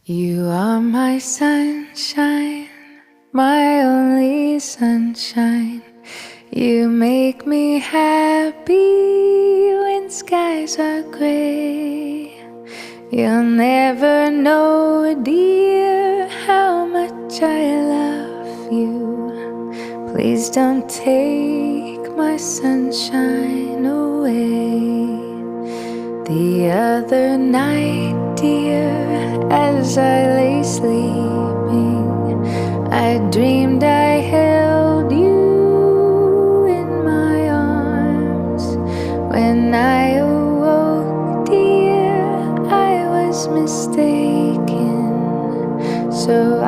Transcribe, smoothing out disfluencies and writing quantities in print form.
You are my sunshine, my only sunshine. You make me happy when skies are gray. You'll never know, dear, how much I love you. Please don't take my sunshine away. The other night, dear, as I lay sleeping, I dreamed I held you in my arms. When I awoke, dear, I was mistaken. So